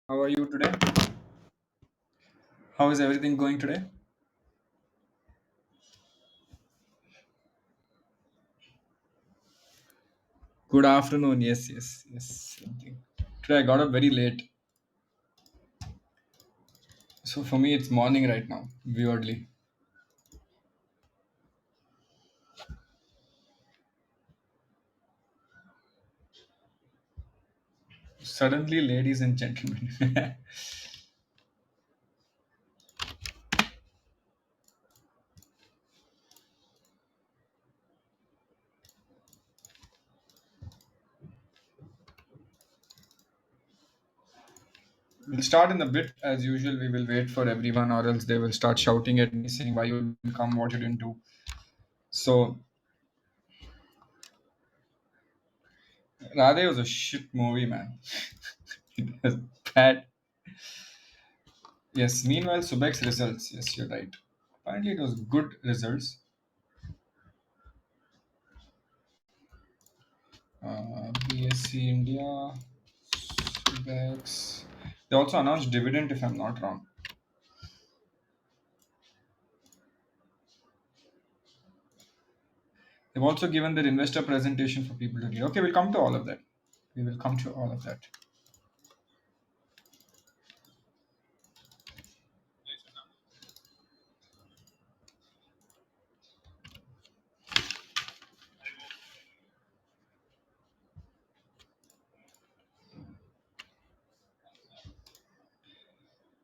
How are you today? How is everything going today? Good afternoon. Yes, yes, yes. Same thing. Today I got up very late. So for me, it's morning right now, weirdly. Suddenly, ladies and gentlemen. We'll start in a bit. As usual, we will wait for everyone, or else they will start shouting at me saying, "Why you didn't come? What you didn't do?" So, Radhe was a shit movie, man. It was bad. Yes, meanwhile, Subek's results. Yes, you're right. Apparently, it was good results. BSC India, Subex. They also announced dividend, if I'm not wrong. They've also given their investor presentation for people to read. Okay, we'll come to all of that. We will come to all of that.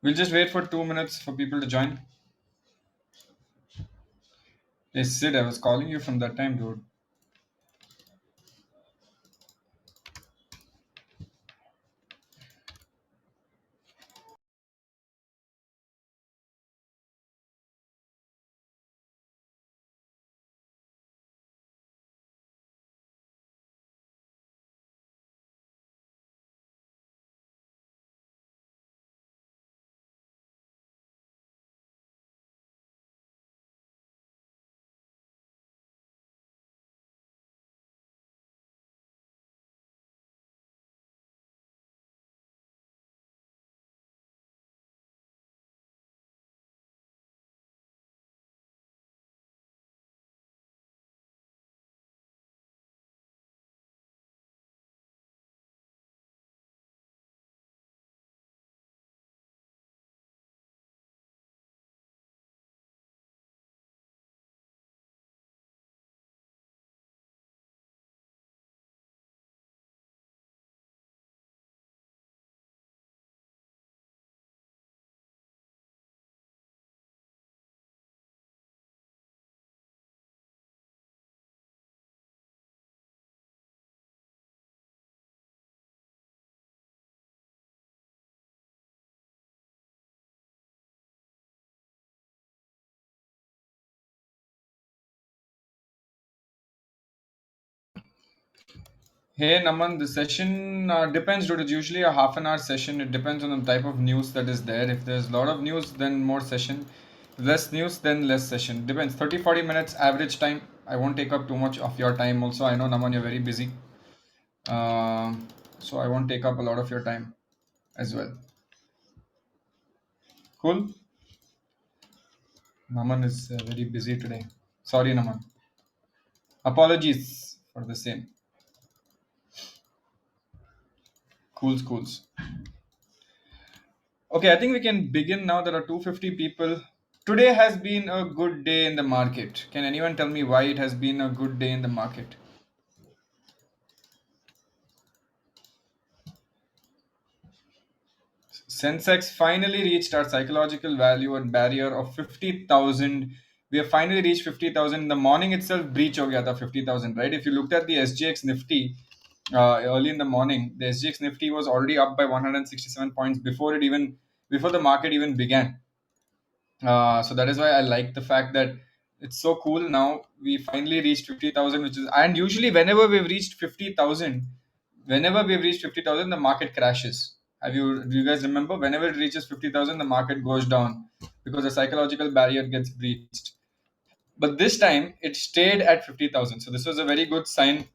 We'll just wait for 2 minutes for people to join. Hey, Sid, I was calling you from that time, dude. Hey, Naman, the session depends, dude. It's usually a half an hour session. It depends on the type of news that is there. If there's a lot of news, then more session. If less news, then less session. Depends. 30, 40 minutes average time. I won't take up too much of your time. Also, I know, Naman, you're very busy. So I won't take up a lot of your time as well. Cool. Naman is very busy today. Sorry, Naman. Apologies for the same. Cools, cools. Okay, I think we can begin now. There are 250 people. Today has been a good day in the market. Can anyone tell me why it has been a good day in the market? Sensex finally reached our psychological value and barrier of 50,000. We have finally reached 50,000. In the morning itself, breach ho gaya tha 50,000, right? If you looked at the SGX Nifty early in the morning, the SGX Nifty was already up by 167 points before the market even began. So that is why I like the fact that it's so cool now. We finally reached 50,000, which is, and usually whenever we've reached 50,000, the market crashes. Do you guys remember? Whenever it reaches 50,000, the market goes down because the psychological barrier gets breached. But this time it stayed at 50,000. So this was a very good sign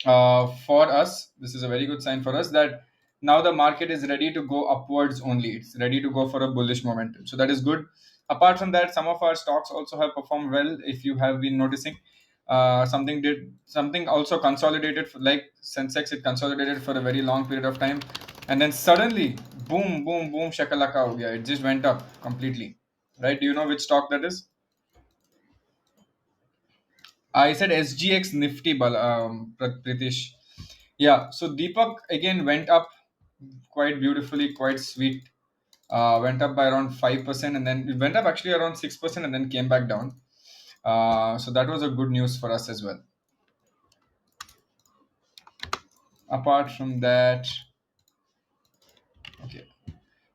for us. This is a very good sign for us that now the market is ready to go upwards only. It's ready to go for a bullish momentum. So that is good. Apart from that, some of our stocks also have performed well. If you have been noticing, something also consolidated like Sensex. It consolidated for a very long period of time, and then suddenly, boom, boom, boom, shakalaka ho gaya. It just went up completely. Right? Do you know which stock that is? I said SGX Nifty, Pritish. Yeah, so Deepak again went up quite beautifully, quite sweet. Went up by around 5%, and then it went up actually around 6%, and then came back down. So that was a good news for us as well. Apart from that, okay.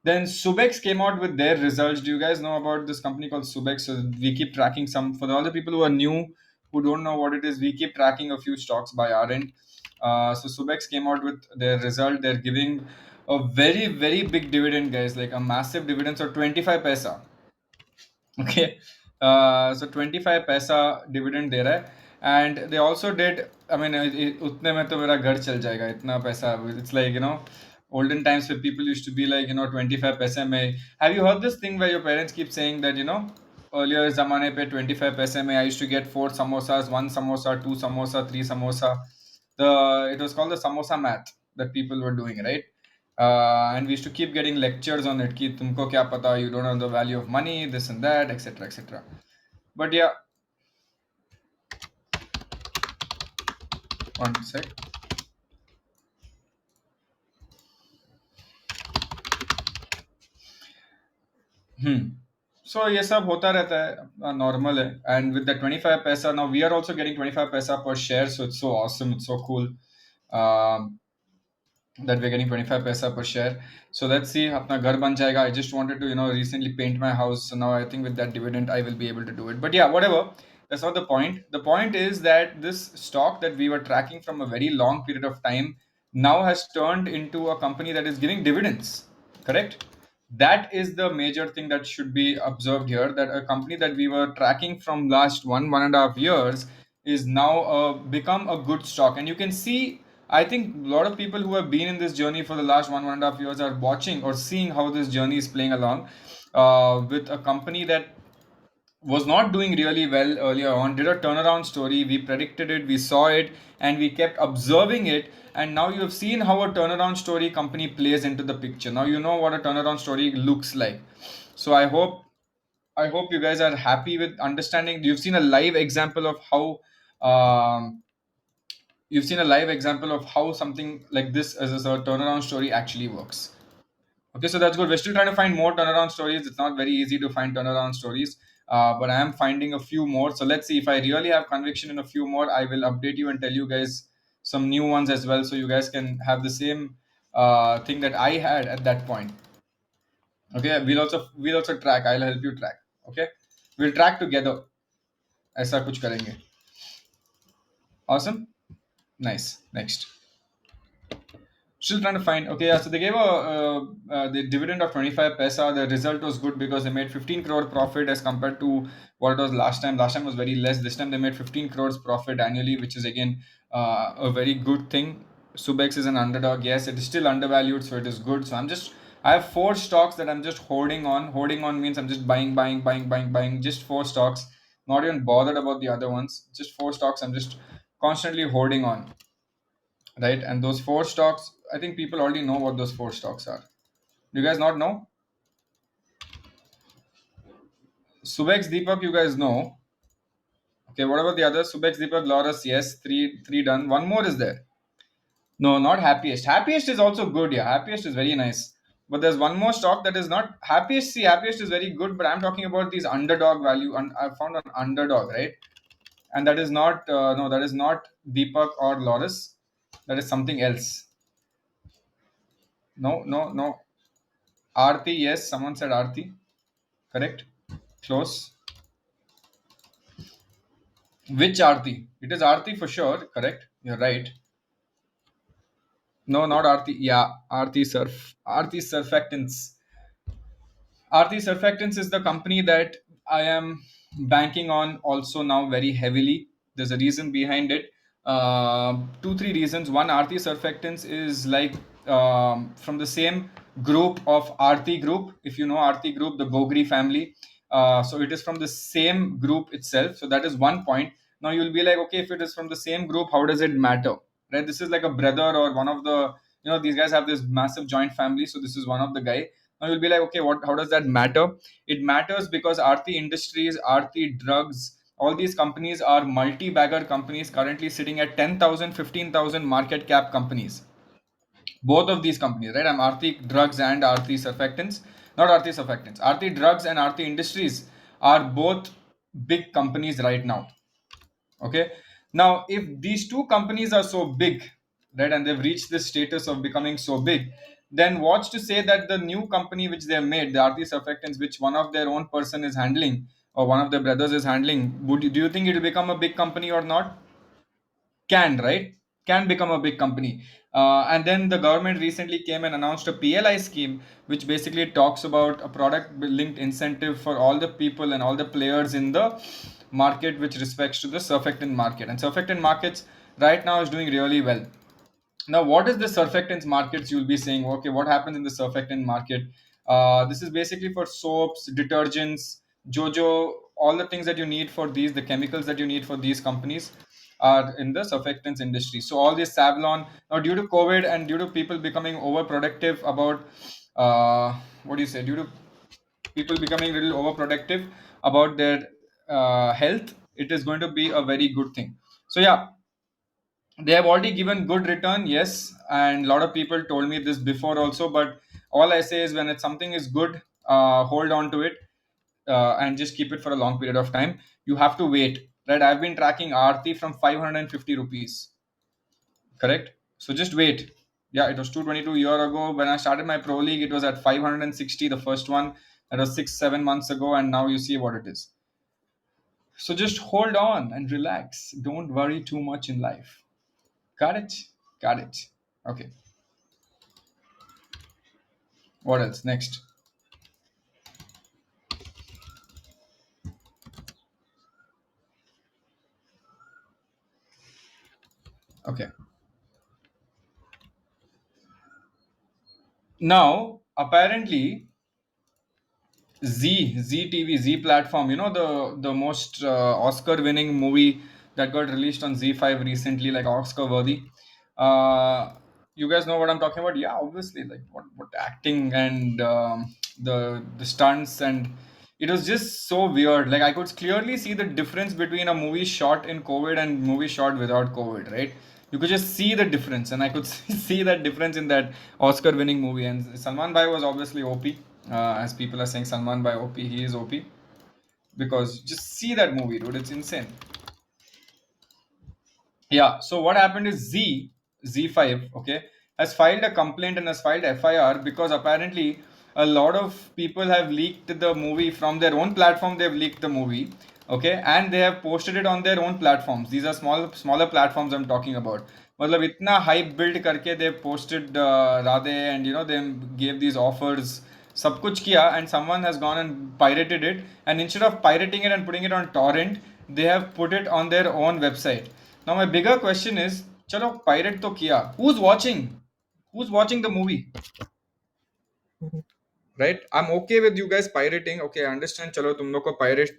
Then Subex came out with their results. Do you guys know about this company called Subex? So we keep tracking some. For all the people who are new, who don't know what it is, we keep tracking a few stocks by our end. So Subex came out with their result. They're giving a very, very big dividend, guys, like a massive dividend. So 25 paisa. Okay. So 25 paisa dividend दे रहा है, and they also did. I mean, उतने में तो मेरा घर चल जाएगा इतना पैसा. It's like, olden times where people used to be like, 25 paise में. Have you heard this thing where your parents keep saying that, earlier zamane pe 25 paise mein I used to get four samosas, one samosa, two samosa, three samosa. It was called the samosa math that people were doing, right? And we used to keep getting lectures on it कि तुमको क्या पता, you don't know the value of money, this and that, etc, etc. But yeah, one sec. So ये सब होता रहता है, normal है. And with the 25 paisa, now we are also getting 25 paisa per share, so it's so awesome, it's so cool. Um, that we're getting 25 paisa per share. So let's see, apna ghar ban jayega. I just wanted to, recently paint my house. So now I think with that dividend, I will be able to do it. But yeah, whatever. That's not the point. The point is that this stock that we were tracking from a very long period of time now has turned into a company that is giving dividends. Correct? That is the major thing that should be observed here. That a company that we were tracking from last 1.5 years is now become a good stock, and you can see. I think a lot of people who have been in this journey for the last 1.5 years are watching or seeing how this journey is playing along with a company that was not doing really well earlier on, did a turnaround story. We predicted it, we saw it, and we kept observing it. And now you have seen how a turnaround story company plays into the picture. Now you know what a turnaround story looks like. So I hope you guys are happy with understanding. You've seen a live example of how something like this as a turnaround story actually works. Okay, so that's good. We're still trying to find more turnaround stories. It's not very easy to find turnaround stories, but I am finding a few more. So let's see if I really have conviction in a few more. I will update you and tell you guys some new ones as well, so you guys can have the same thing that I had at that point. Okay, we'll also track. I'll help you track. Okay, we'll track together. ऐसा कुछ करेंगे. Awesome. Nice. Next. Still trying to find. Okay, yeah. So they gave the dividend of 25 paisa. The result was good because they made 15 crore profit as compared to what it was last time. Last time was very less. This time they made 15 crores profit annually, which is again a very good thing. Subex is an underdog. Yes, it is still undervalued, so it is good. So I have four stocks that I'm just holding on. Holding on means I'm just buying, buying, buying, buying, buying. Just four stocks. Not even bothered about the other ones. Just four stocks. I'm just constantly holding on, right? And those four stocks, I think people already know what those four stocks are. Do you guys not know? Subex, Deepak, you guys know. Okay, what about the others? Subex, Deepak, Loris, yes, three done. One more is there. No, not Happiest. Happiest is also good, yeah. Happiest is very nice. But there's one more stock that is not Happiest. See, Happiest is very good, but I'm talking about these underdog value. And I found an underdog, right? And that is not no, that is not Deepak or Loris. That is something else. No, no, no. Aarti, yes, someone said Aarti. Correct. Close. Which Aarti? It is Aarti for sure. Correct. You're right. No, not Aarti. Yeah, Aarti Surfactants. Aarti Surfactants is the company that I am banking on also now very heavily. There's a reason behind it. Two, three reasons. One, Aarti Surfactants is like from the same group of Aarti Group. If you know Aarti Group, the Gogri family. So it is from the same group itself. So that is one point. Now you'll be like, okay, if it is from the same group, how does it matter? Right? This is like a brother or one of the, these guys have this massive joint family. So this is one of the guy. Now you'll be like, okay, how does that matter? It matters because Aarti Industries, Aarti Drugs, all these companies are multi-bagger companies currently sitting at 10,000, 15,000 market cap companies. Both of these companies, right? I'm Aarti Drugs and Aarti Surfactants. Not Aarti Surfactants. Aarti Drugs and Aarti Industries are both big companies right now. Okay. Now, if these two companies are so big, right, and they've reached this status of becoming so big, then what's to say that the new company which they have made, the Aarti Surfactants, which one of their own person is handling or one of their brothers is handling, do you think it will become a big company or not? Right? Can become a big company. And then the government recently came and announced a PLI scheme, which basically talks about a product linked incentive for all the people and all the players in the market, which respects to the surfactant market. And surfactant markets right now is doing really well. Now, what is the surfactants markets? You'll be saying, okay, what happens in the surfactant market? This is basically for soaps, detergents, Jojo, all the things that you need for these, the chemicals that you need for these companies are in the surfactants industry. So all this Savlon, now due to COVID and due to people becoming overproductive about, what do you say, due to people becoming a little overprotective about their health, it is going to be a very good thing. So yeah, they have already given good return, yes, and a lot of people told me this before also. But all I say is, when it's something is good, hold on to it, and just keep it for a long period of time. You have to wait, right? I've been tracking Aarti from 550 rupees, correct? So just wait. Yeah, it was 222 year ago when I started my pro league. It was at 560, the first one. That was 6 7 months ago, and now you see what it is. So just hold on and relax. Don't worry too much in life. Got it? Got it. Okay. What else? Next. Okay. Now, apparently, Z platform, the most Oscar-winning movie that got released on Z5 recently, like Oscar worthy. Uh, you guys know what I'm talking about? Yeah, obviously, like what acting and the stunts, and it was just so weird. Like I could clearly see the difference between a movie shot in COVID and movie shot without COVID, right? You could just see the difference, and I could see that difference in that Oscar-winning movie. And Salman Bhai was obviously OP, as people are saying Salman by OP, he is OP, because just see that movie, dude. It's insane. Yeah. So what happened is Z5, okay, has filed a complaint and has filed FIR because apparently a lot of people have leaked the movie from their own platform. They've leaked the movie, okay, and they have posted it on their own platforms. These are smaller platforms I'm talking about. मतलब इतना hype build करके they posted Radhe, and they gave these offers, सब कुछ किया, and someone has gone and pirated it, and instead of pirating it and putting it on torrent, they have put it on their own website. Now my bigger question is, चलो pirate तो किया, who's watching the movie, right? I'm okay with you guys pirating, okay, I understand, चलो तुम लोग को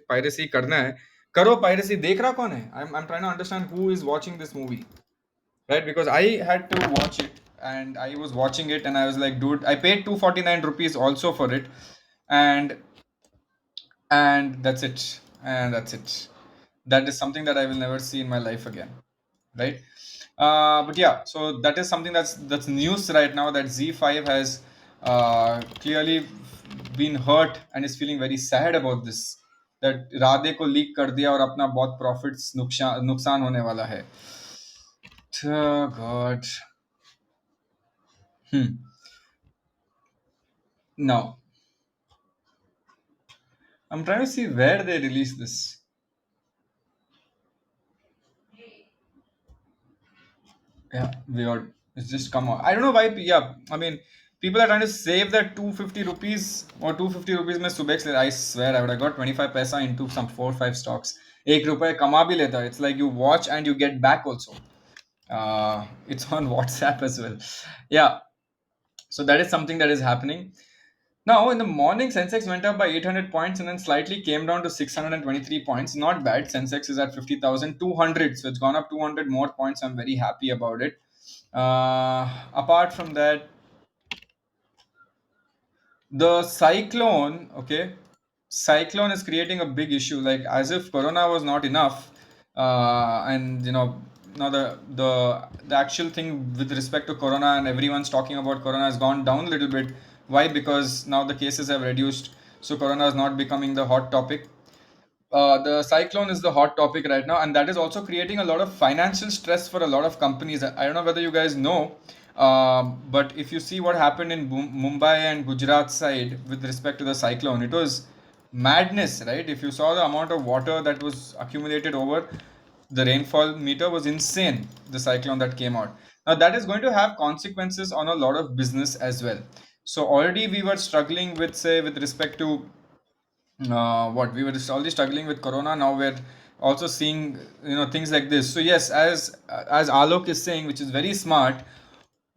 piracy करना है, करो piracy, देख रहा कौन है? I'm trying to understand who is watching this movie, right? Because I had to watch it, and I was watching it, and I was like, dude, I paid 249 rupees also for it, and that's it, that is something that I will never see in my life again, right? But yeah, so that is something that's news right now, that Z5 has clearly been hurt and is feeling very sad about this, that Radhe को leak कर दिया और अपना बहुत profits नुकसान होने वाला है. Oh God. No, I'm trying to see where they release this. Yeah, weird. It's just come out. I don't know why. Yeah, I mean, people are trying to save that 250 rupees or 250 rupees. में सुबह से, I swear, I would have got 25 paisa into some 4 5 stocks. एक रुपए कमा भी लेता. It's like you watch and you get back also. It's on WhatsApp as well. Yeah. So that is something that is happening. Now, in the morning, Sensex went up by 800 points and then slightly came down to 623 points. Not bad. Sensex is at 50,200. So it's gone up 200 more points. I'm very happy about it. Apart from that, the cyclone, okay, cyclone is creating a big issue, like as if corona was not enough. And now the actual thing with respect to corona, and everyone's talking about corona, has gone down a little bit. Why? Because now the cases have reduced, so corona is not becoming the hot topic. The cyclone is the hot topic right now, and that is also creating a lot of financial stress for a lot of companies. I don't know whether you guys know, but if you see what happened in Mumbai and Gujarat side with respect to the cyclone, it was madness, right? If you saw the amount of water that was accumulated over the rainfall meter, was insane. The cyclone that came out, now that is going to have consequences on a lot of business as well. So already we were struggling with, say, with respect to what we were just already struggling with corona. Now we're also seeing things like this. So yes, as Alok is saying, which is very smart,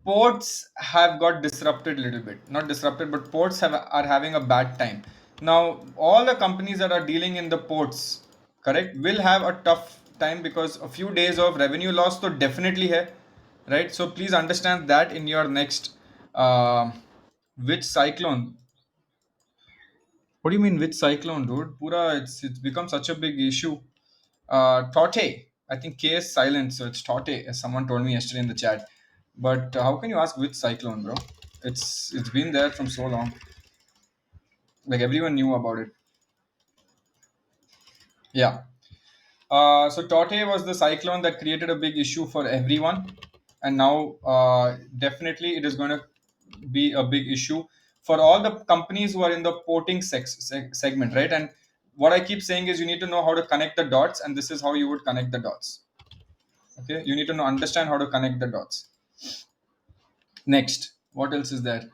ports have got disrupted a little bit. Not disrupted, but ports are having a bad time. Now all the companies that are dealing in the ports, correct, will have a tough time because a few days of revenue loss, so definitely hai, right? So please understand that in your next uh, which cyclone. What do you mean with cyclone, dude? Pura, it's become such a big issue. Tote, I think K is silent, so it's Tote, as someone told me yesterday in the chat. But how can you ask which cyclone, bro? It's been there from so long. Like everyone knew about it. Yeah. So Tote was the cyclone that created a big issue for everyone, and now definitely it is going to be a big issue for all the companies who are in the porting segment, right? And what I keep saying is you need to know how to connect the dots, and this is how you would connect the dots. Okay, you need to know, understand how to connect the dots. Next, what else is there?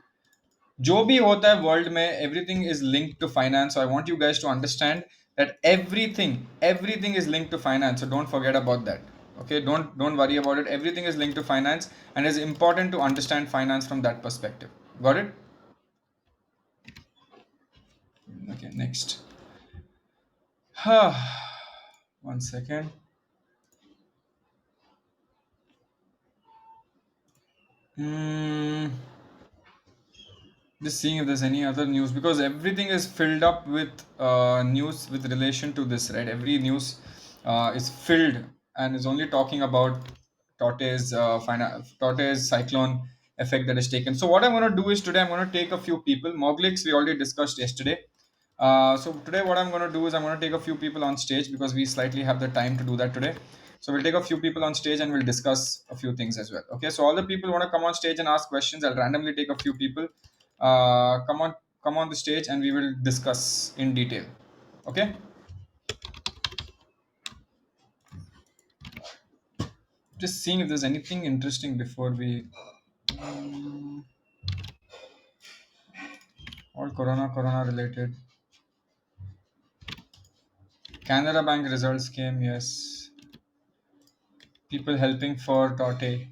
जो भी होता है world में, everything is linked to finance. So I want you guys to understand that everything is linked to finance. So don't forget about that. Okay, don't worry about it. Everything is linked to finance, and it's important to understand finance from that perspective. Got it? Okay, next. One second. Hmm. Just seeing if there's any other news, because everything is filled up with news with relation to this, right? Every news is filled and is only talking about Torte's cyclone effect that is taken. So what I'm going to do is today I'm going to take a few people. Moglix we already discussed yesterday. So today what I'm going to do is I'm going to take a few people on stage because we slightly have the time to do that today. So we'll take a few people on stage and we'll discuss a few things as well. Okay, so all the people want to come on stage and ask questions. I'll randomly take a few people. Come on the stage and we will discuss in detail. Okay. Just seeing if there's anything interesting before we. All corona related. Canara Bank results came. Yes. People helping for Tote.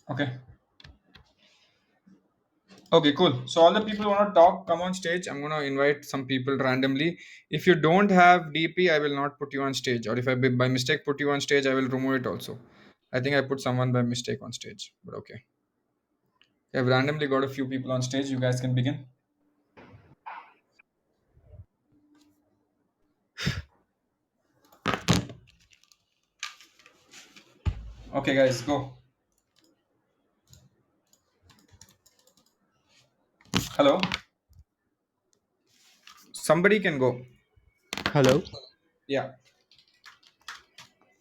Okay. Okay, cool. So all the people who want to talk, come on stage. I'm gonna invite some people randomly. If you don't have DP, I will not put you on stage. Or if I by mistake put you on stage, I will remove it also. I think I put someone by mistake on stage, but okay. I've randomly got a few people on stage. You guys can begin. Okay, guys, go. Hello. Somebody can go. Hello. Yeah.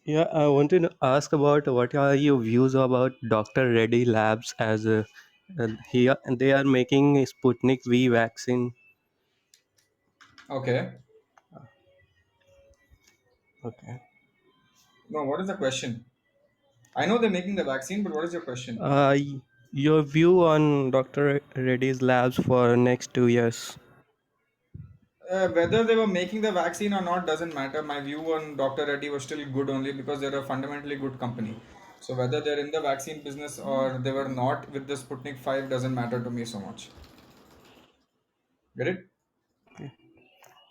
Yeah, I wanted to ask about what are your views about Dr. Reddy Labs as here they are making a Sputnik V vaccine. Okay. Okay. No, what is the question? I know they're making the vaccine, but what is your question? Your view on Dr. Reddy's labs for next 2 years. Whether they were making the vaccine or not doesn't matter. My view on Dr. Reddy was still good only because they're a fundamentally good company. So whether they're in the vaccine business or they were not with the Sputnik 5 doesn't matter to me so much. Get it?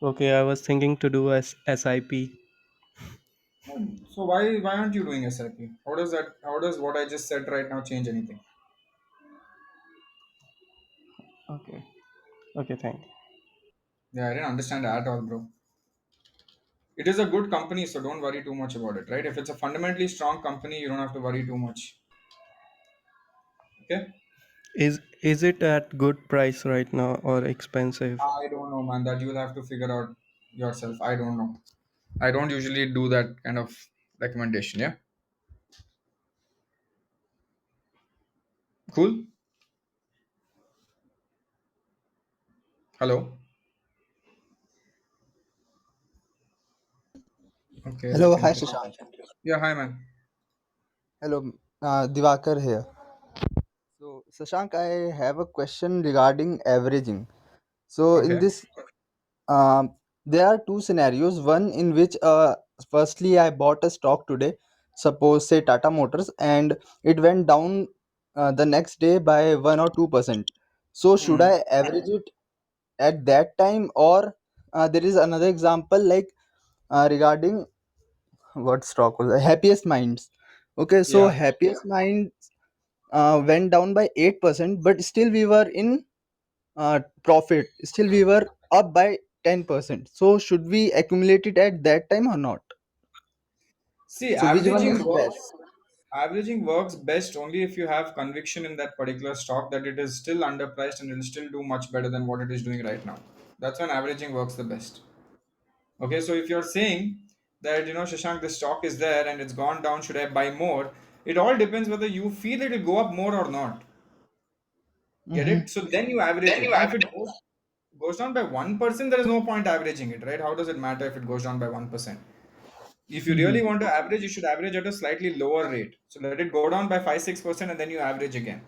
Okay, I was thinking to do SIP. So why aren't you doing SIP? How does what I just said right now change anything? Okay. Okay, thank you. Yeah, I didn't understand at all, bro. It is a good company, so don't worry too much about it, right? If it's a fundamentally strong company, you don't have to worry too much. Okay? Is it at good price right now or expensive? I don't know, man. That you'll have to figure out yourself. I don't know. I don't usually do that kind of recommendation. Yeah. Cool. Hello. Okay, Hello, let hi him. Shashank. Yeah. Hi, man. Hello, Divakar here. So, Shashank, I have a question regarding averaging. So, in Okay. this, there are two scenarios. One in which, firstly, I bought a stock today, suppose say Tata Motors, and it went down the next day by 1 or 2%. So, should Hmm. I average it at that time, or there is another example like regarding what stock was it? Happiest Minds. Okay, so Yeah. Happiest Minds went down by 8%, but still we were in profit. Still we were up by 10%. So should we accumulate it at that time or not? See, So which one is best? averaging works best only if you have conviction in that particular stock that it is still underpriced and it will still do much better than what it is doing right now. That's when averaging works the best. Okay, so if you're saying that Shashank, the stock is there and it's gone down, should I buy more? It all depends whether you feel it will go up more or not. Get Mm-hmm. it? So then you average it. Now, if it goes down by 1%, there is no point averaging it, right? How does it matter if it goes down by 1%? If you Mm-hmm. really want to average, you should average at a slightly lower rate. So let it go down by 5 6% and then you average again.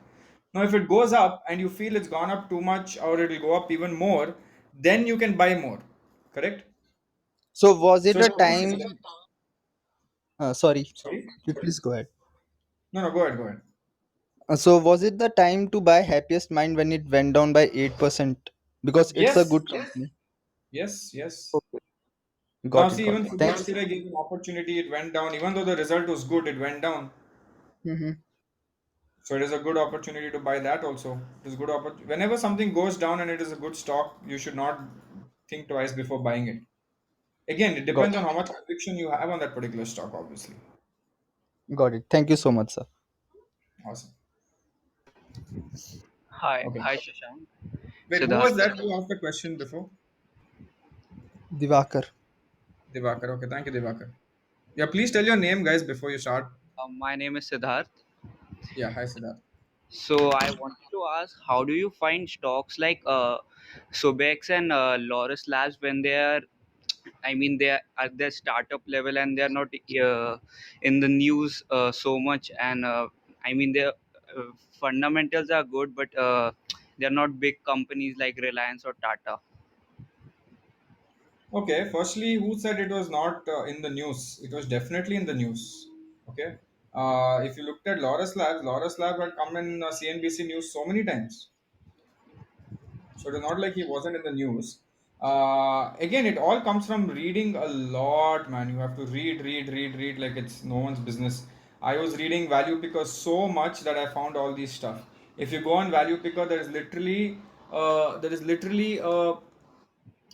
Now, if it goes up and you feel it's gone up too much or it will go up even more, then you can buy more. Correct? So was So it it's a a good time? system. Sorry, Sorry? you please go ahead. No, no, go ahead, go ahead. So was it the time to buy Happiest Mind when it went down by 8%? Because it's a Yes, good company. yes. Okay. Now, Got it, see, got even it. Thanks. Subex today gave an opportunity, it went down. Even though the result was good, it went down. Mm-hmm. So it is a good opportunity to buy that also. It is good whenever something goes down and it is a good stock, you should not think twice before buying it. Again, it Got depends on how much conviction you have on that particular stock, obviously. got it. Thank you so much, sir. Awesome. Okay. Hi Shashank. Wait, who was Siddharth. that who asked the question before? Divakar. Divakar. Okay, thank you, Divakar. Yeah, please tell your name, guys, before you start. My name is Siddharth. Yeah, hi, Siddharth. So I wanted to ask, how do you find stocks like Sobex and Loris Labs when they are, I mean, they are at their startup level and they are not in the news so much, and I mean, their fundamentals are good, but they are not big companies like Reliance or Tata. Okay, firstly, who said it was not in the news? It was definitely in the news. Okay. If you looked at Loris Lab had come in CNBC news so many times. So it is not like he wasn't in the news. Again, it all comes from reading a lot, man. You have to read like it's no one's business. I was reading Value Picker so much that I found all these stuff. If you go on Value Picker, there is literally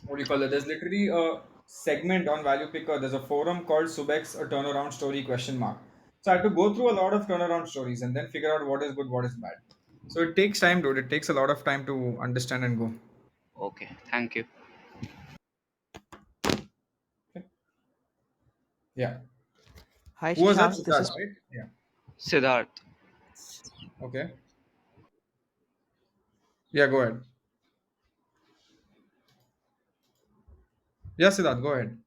what do you call it? There's literally a segment on Value Picker. There's a forum called Subex a turnaround story question mark. So I had to go through a lot of turnaround stories and then figure out what is good, what is bad. So it takes time, dude. It takes a lot of time to understand and go. Okay, thank you. Okay. Yeah. Hi Who was that? Shashank, this Siddharth, is right? Yeah. Siddharth. Okay. Yeah, go ahead. Yeah, Siddharth, go ahead.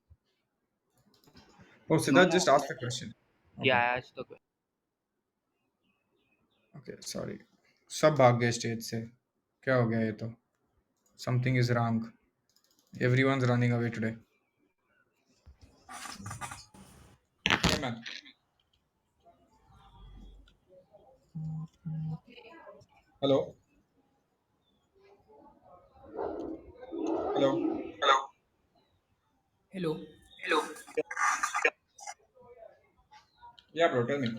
Oh, No, Siddharth just no. asked the question. Yeah, Okay. I asked the question. Okay, sorry. सब भाग गए stage से क्या हो गया ये तो something is wrong Everyone's running away today. Hey man. Hello. Hello. Hello. Yeah, bro. Tell me.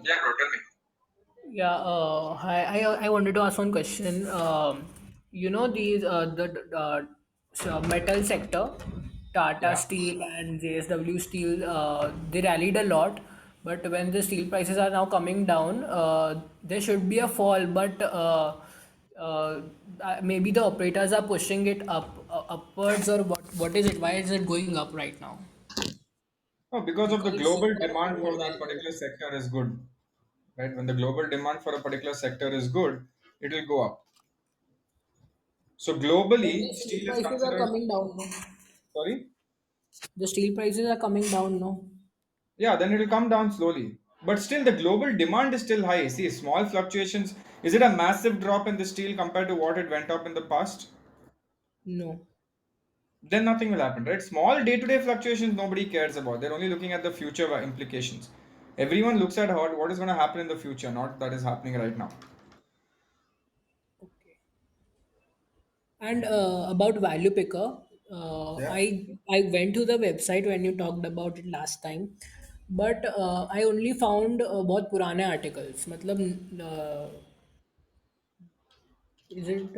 Yeah, I wanted to ask one question. You know these metal sector, Tata Yeah. Steel and JSW Steel, they rallied a lot, but when the steel prices are now coming down, there should be a fall, but uh, maybe the operators are pushing it upwards, or what is it? Why is it going up right now? Oh, because of the Because global for a demand for that while, particular sector is good, right? When the global demand for a particular sector is good, it will go up. So but globally, the steel steel is prices are considered. coming down. No? Sorry. The steel prices are coming down. No. Yeah, then it will come down slowly. But still, the global demand is still high. See, small fluctuations. Is it a massive drop in the steel compared to what it went up in the past? No. Then nothing will happen, right? Small day-to-day fluctuations nobody cares about. They're only looking at the future implications. Everyone looks at what is going to happen in the future, not that is happening right now. Okay. And about value picker, Yeah. I went to the website when you talked about it last time, but I only found बहुत पुराने articles. मतलब is it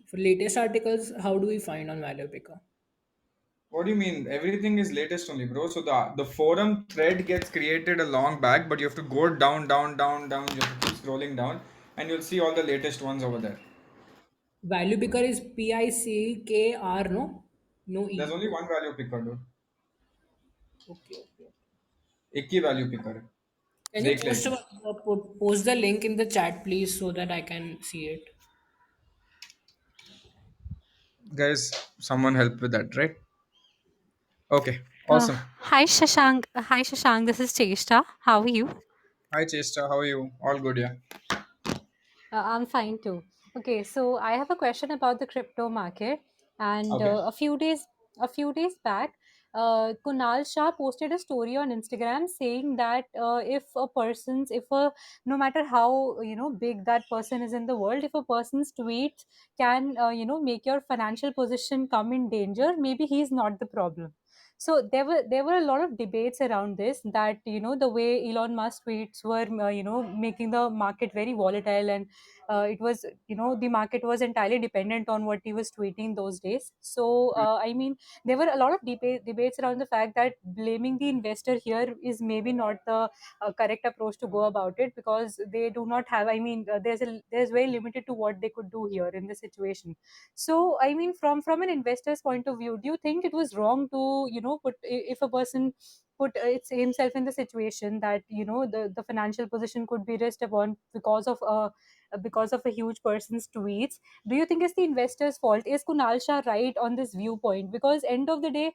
for latest articles? How do we find on value picker? What do you mean? Everything is latest only, bro. So the forum thread gets created a long back, but you have to go down, down, down, down. You have to keep scrolling down, and you'll see all the latest ones over there. Value picker is PICKR, no, no There's E. only one value picker, dude. Okay, okay. एक ही value picker है. Can you देख ले एक बार. post the link in the chat, please, so that I can see it? Guys, someone help with that, right? Okay, Uh, awesome. Hi Shashank. Hi Shashank. This is Cheshta. How are you? Hi Chester, how are you? All good, yeah. I'm fine too. Okay, so I have a question about the crypto market, and Okay. a few days back, Kunal Shah posted a story on Instagram saying that if a no matter how big that person is in the world, if a person's tweets can make your financial position come in danger, maybe he's not the problem. So there were a lot of debates around this, that the way Elon Musk tweets were making the market very volatile, and it was the market was entirely dependent on what he was tweeting those days. So I mean, there were a lot of debates around the fact that blaming the investor here is maybe not the correct approach to go about it, because they do not have, I mean, there's very limited to what they could do here in this situation. So I mean, from an investor's point of view, do you think it was wrong to put, if a person put it's himself in the situation that the financial position could be risked upon because of a huge person's tweets? Do you think it's the investor's fault? Is Kunal Shah right on this viewpoint? Because end of the day,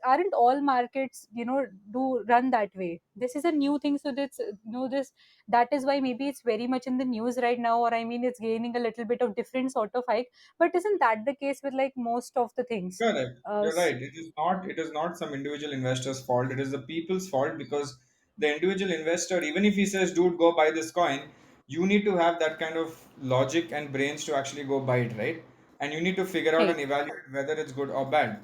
aren't all markets do run that way? This is a new thing, so that's this that is why maybe it's very much in the news right now, or I mean, it's gaining a little bit of different sort of hike. But isn't that the case with like most of the things? Correct. uh, You're s- right. It is not some individual investor's fault. It is the people's fault because the individual investor, even if he says, dude, go buy this coin, you need to have that kind of logic and brains to actually go buy it, right? And you need to figure out and right. evaluate whether it's good or bad.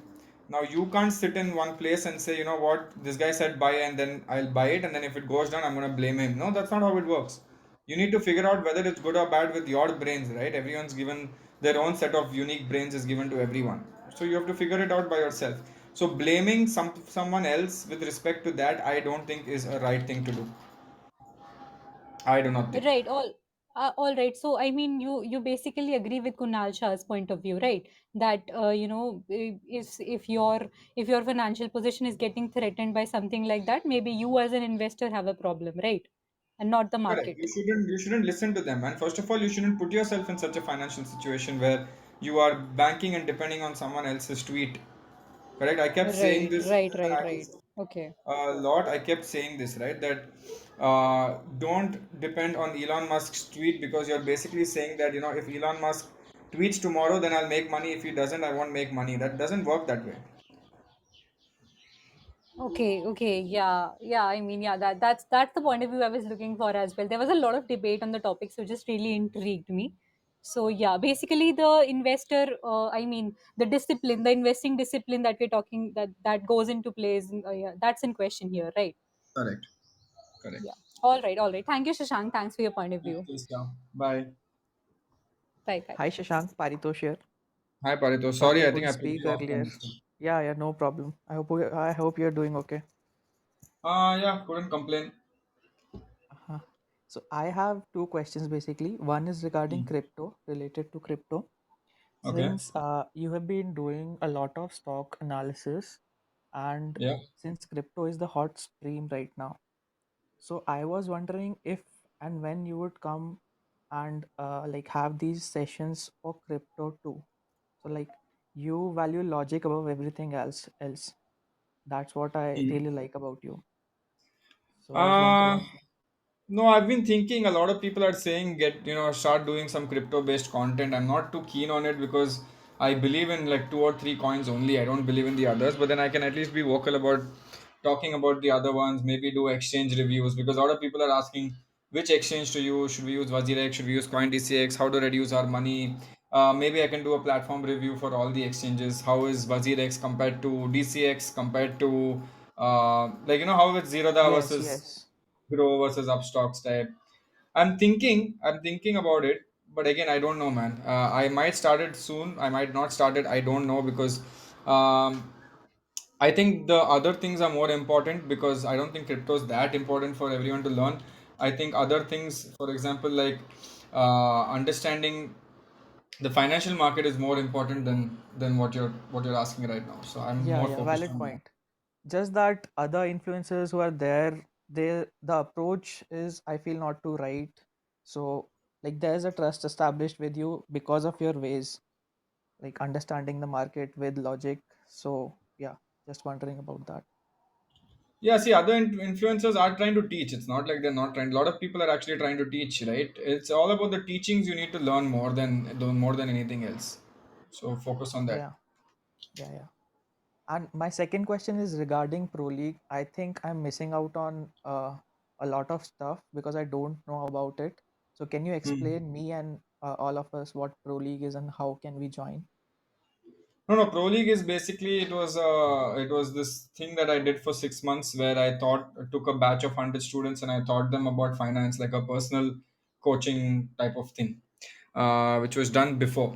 Now you can't sit in one place and say, you know what, this guy said buy and then I'll buy it, and then if it goes down, I'm gonna blame him. No, that's not how it works. You need to figure out whether it's good or bad with your brains, right? Everyone's given their own set of unique brains is given to everyone. So you have to figure it out by yourself. So blaming someone else with respect to that, I don't think is a right thing to do. I do not think. Right. All right. So, I mean, you basically agree with Kunal Shah's point of view, right? That if your financial position is getting threatened by something like that, maybe you as an investor have a problem, right? And not the Correct. market. You shouldn't listen to them. And first of all, you shouldn't put yourself in such a financial situation where you are banking and depending on someone else's tweet. Correct. I kept saying Right. this Right. when Right. I Right. was Okay. a lot. I kept saying this, right? That don't depend on Elon Musk's tweet, because you're basically saying that if Elon Musk tweets tomorrow, then I'll make money. If he doesn't, I won't make money. That doesn't work that way. Okay, okay, yeah, yeah. I mean, yeah, that's the point of view I was looking for as well. There was a lot of debate on the topic, so just really intrigued me. So yeah, basically the investor, I mean, the discipline, the investing discipline that we're talking that goes into place. Yeah, that's in question here, right? Correct. Correct. Yeah. All right, all right. Thank you, Shashank. Thanks for your point of view. Yes, yeah. Bye. Bye, bye. Hi Shashank, Paritosh here. Hi, Parito. Sorry Sorry, I I think couldn't I put speak you off by earlier. mistake. Yeah, no problem. I hope you're doing okay. Yeah, couldn't complain. Uh-huh. So I have two questions basically. One is regarding Hmm. crypto, related to crypto. Okay. Since you have been doing a lot of stock analysis, and Yeah. since crypto is the hot stream right now, so I was wondering if and when you would come and like have these sessions for crypto too. So like you value logic above everything else. That's what I Hmm. really like about you. So I was Uh, wondering. no, I've been thinking a lot of people are saying start doing some crypto based content. I'm not too keen on it because I believe in like two or three coins only. I don't believe in the others, but then I can at least be vocal about talking about the other ones, maybe do exchange reviews because a lot of people are asking which exchange to use. Should we use WazirX? Should we use CoinDCX? How to reduce our money? Maybe I can do a platform review for all the exchanges. How is WazirX compared to DCX compared to how is Zerodha Yes, versus yes. Grow versus Upstocks type. I'm thinking about it, but again, I don't know, man. I might start it soon. I might not start it. I don't know because um, I think the other things are more important because I don't think crypto is that important for everyone to learn. I think other things, for example, like understanding the financial market is more important than what you're asking right now. So I'm Yeah, more yeah, focused valid on that. point. Just that other influencers who are there, the approach is I feel not too right. So like there's a trust established with you because of your ways, like understanding the market with logic. So yeah, just wondering about that. Yeah, see, other influencers are trying to teach. It's not like they're not trying. A lot of people are actually trying to teach, right? It's all about the teachings. You need to learn more than anything else. So focus on that. Yeah, yeah. And my second question is regarding Pro League. I think I'm missing out on a lot of stuff because I don't know about it. So can you Hmm. explain me and all of us what Pro League is and how can we join? No, no. Pro League is basically it was this thing that I did for 6 months where I took a batch of 100 students and I taught them about finance, like a personal coaching type of thing, which was done before.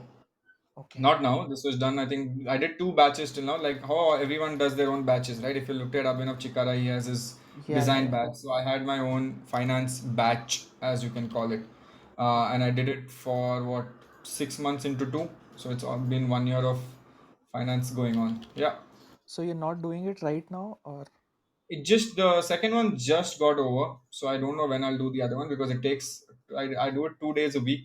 Okay. Not now. This was done. I think I did two batches till now. Like how everyone does their own batches, right? If you looked at Abhinav Chikara, he has his design Yeah. batch. So I had my own finance batch, as you can call it, and I did it for what 6 months into two. So it's all been 1 year of finance going on. Yeah, So you're not doing it right now, or it just the second one just got over. So I don't know when I'll do the other one because it takes. I do it 2 days a week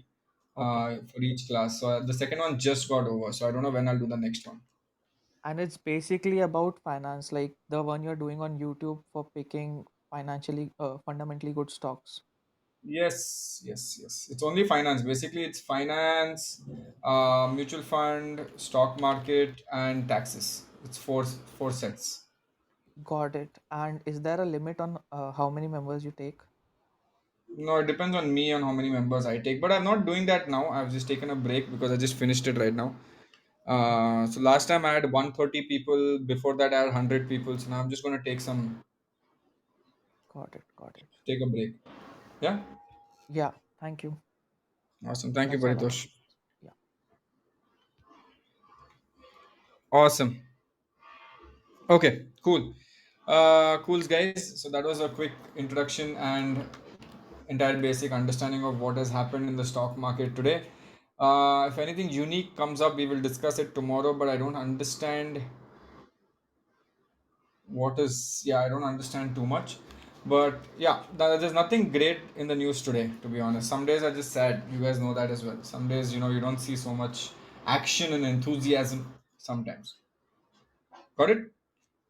okay. for each class. So the second one just got over. So I don't know when I'll do the next one. And it's basically about finance, like the one you're doing on YouTube for picking financially, fundamentally good stocks. Yes, yes, yes. It's only finance. Basically, it's finance, mutual fund, stock market, and taxes. It's four sets. Got it. And is there a limit on how many members you take? No, it depends on me on how many members I take. But I'm not doing that now. I've just taken a break because I just finished it right now. Okay. So last time I had 130 people. Before that, I had 100 people. So now I'm just gonna Got it. Got it. take a break. Yeah. Yeah. Thank you. Awesome. Thank you, That's all I Paritosh. wanted. Yeah. Awesome. Okay, cool. Cool, guys. So that was a quick introduction and entire basic understanding of what has happened in the stock market today. If anything unique comes up, we will discuss it tomorrow. But I don't understand what is. Yeah, I don't understand too much. But yeah, there's nothing great in the news today. To be honest, some days are just sad. You guys know that as well. Some days, you don't see so much action and enthusiasm. Sometimes. Got it?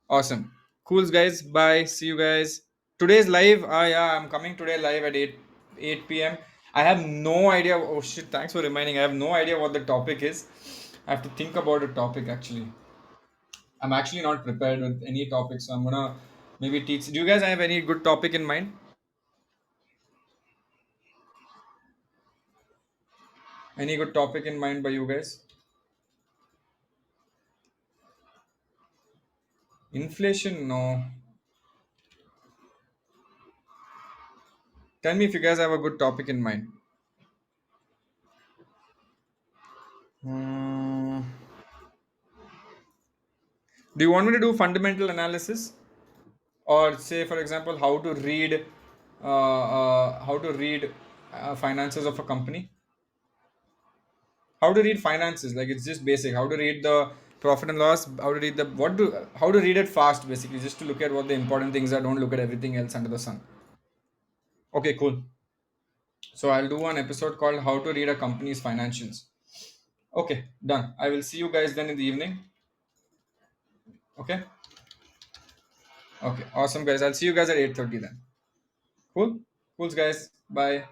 Awesome. Cool, guys. Bye. See you guys. Today's live. Yeah, I'm coming today live at 8 p.m. I have no idea. Oh shit! Thanks for reminding. I have no idea what the topic is. I have to think about a topic actually. I'm actually not prepared with any topic, so I'm gonna maybe teach. Do you guys have any good topic in mind? Any good topic in mind by you guys? Inflation? No. Tell me if you guys have a good topic in mind. Hmm. Do you want me to do fundamental analysis, or say, for example, how to read finances of a company? How to read finances? Like it's just basic. How to read the profit and loss? How to read the what do? How to read it fast? Basically, just to look at what the important things are. Don't look at everything else under the sun. Okay, cool. So I'll do one episode called "How to Read a Company's Financials." Okay, done. I will see you guys then in the evening. Okay. Okay. Awesome, guys. I'll see you guys at 8:30 then. Cool. Cool, guys. Bye.